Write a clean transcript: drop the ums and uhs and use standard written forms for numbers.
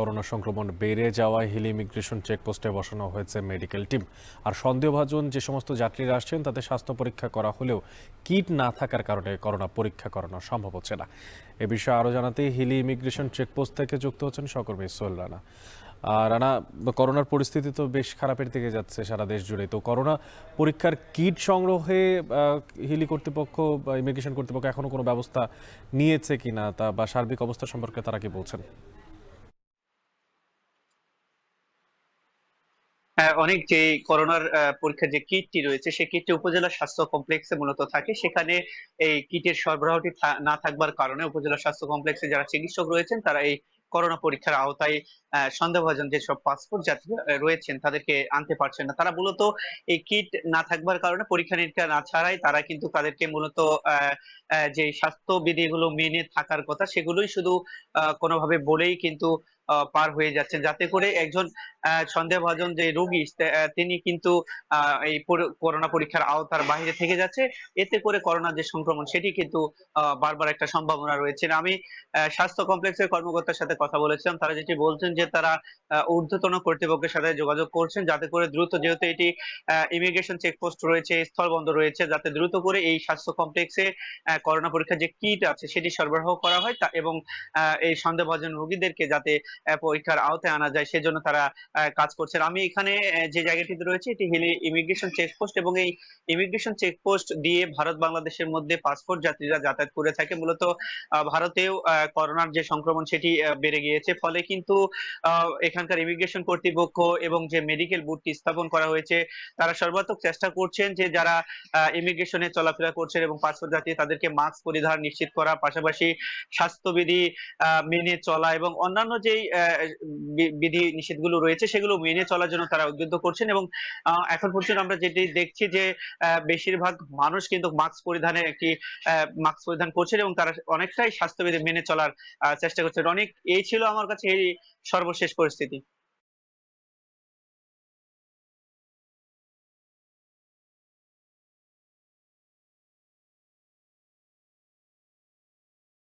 Corona সংক্রমণ বেড়ে যাওয়ায় হিলি ইমিগ্রেশন চেকপোস্টে বসানো হয়েছে মেডিকেল টিম। আর সন্দেহভাজন যে সমস্ত যাত্রীরা আসছেন তাদের স্বাস্থ্য পরীক্ষা করা হলেও কিট না থাকার কারণে করোনা পরীক্ষা করানো সম্ভব হচ্ছে না। এ বিষয়ে আরও জানাতে হিলি ইমিগ্রেশন চেকপোস্ট থেকে যুক্ত হচ্ছেন সহকর্মী সোহেল রানা। রানা, করোনার পরিস্থিতি তো বেশ খারাপের দিকে যাচ্ছে সারা দেশ জুড়ে। তো করোনা পরীক্ষার কিট সংগ্রহে হিলি কর্তৃপক্ষ বা ইমিগ্রেশন কর্তৃপক্ষ এখনো কোনো ব্যবস্থা নিয়েছে কিনা তা বা সার্বিক অবস্থা সম্পর্কে তারা কি বলছেন? হ্যাঁ, অনেক যে করোনার পরীক্ষার যে কিটটি রয়েছে সেই কিটটি উপজেলা স্বাস্থ্য কমপ্লেক্সে মূলত থাকে। সেখানে এই কিটের সরবরাহটি না থাকবার কারণে উপজেলা স্বাস্থ্য কমপ্লেক্সে যারা চিকিৎসক রয়েছেন তারা এই করোনা পরীক্ষার আওতায় সন্দেহভাজন যেসব পাসপোর্ট যাত্রী রয়েছেন তাদেরকে আনতে পারছেন না। তারা মূলত এই কিট না থাকবার কারণে পরীক্ষা নিরীক্ষা না ছাড়াই তারা কিন্তু তাদেরকে মূলত আহ আহ, যে স্বাস্থ্য বিধিগুলো মেনে থাকার কথা সেগুলোই শুধু কোনোভাবে বলেই কিন্তু পার হয়ে যাচ্ছেন, যাতে করে একজন সন্দেহভাজন যে রোগী তিনি কিন্তু এই করোনা পরীক্ষার আওতার বাইরে থেকে যাচ্ছে। এতে করে করোনার যে সংক্রমণ সেটি কিন্তু বারবার একটা সম্ভাবনা রয়েছে। আমি স্বাস্থ্য কমপ্লেক্সের কর্মকর্তার সাথে কথা বলেছিলাম, তারা যেটি বলছেন যে তারা ঊর্ধ্বতন কর্তৃপক্ষের সাথে যোগাযোগ করছেন যাতে করে দ্রুত, যেহেতু এটি ইমিগ্রেশন চেকপোস্ট রয়েছে, স্থলবন্দর রয়েছে, যাতে দ্রুত করে এই স্বাস্থ্য কমপ্লেক্সে করোনা পরীক্ষার যে কিট আছে সেটি সরবরাহ করা হয় এবং এই সন্দেহভাজন রোগীদেরকে যাতে পরীক্ষার আওতায় আনা যায় সেজন্য তারা কাজ করছেন। আমি এখানে যে জায়গাটিতে রয়েছে এটি হিলি ইমিগ্রেশন চেকপোস্ট, এবং এই ইমিগ্রেশন চেকপোস্ট দিয়ে ভারত বাংলাদেশের মধ্যে পাসপোর্ট যাত্রীরা যাতায়াত করে থাকে। মূলত ভারতেও করোনার যে সংক্রমণ সেটি বেড়ে গিয়েছে, ফলে কিন্তু এখানকার ইমিগ্রেশন কর্তৃপক্ষ এবং যে মেডিকেল বুথটি স্থাপন করা হয়েছে তারা সর্বাত্মক চেষ্টা করছেন যে যারা ইমিগ্রেশনে চলাফেরা করছেন এবং পাসপোর্ট যাত্রী তাদেরকে মাস্ক পরিধান নিশ্চিত করা, পাশাপাশি স্বাস্থ্যবিধি মেনে চলা এবং অন্যান্য যেই বিধি নিষেধগুলো রয়েছে সেগুলো মেনে চলার জন্য তারা উদ্বুদ্ধ করছেন। এবং এখন পর্যন্ত আমরা যেটি দেখছি যে বেশিরভাগ মানুষ কিন্তু মাস্ক পরিধান করছেন এবং তারা অনেকটাই স্বাস্থ্যবিধি মেনে চলার চেষ্টা করছেন। অনেক এই ছিল আমার কাছে এই সর্বশেষ পরিস্থিতি।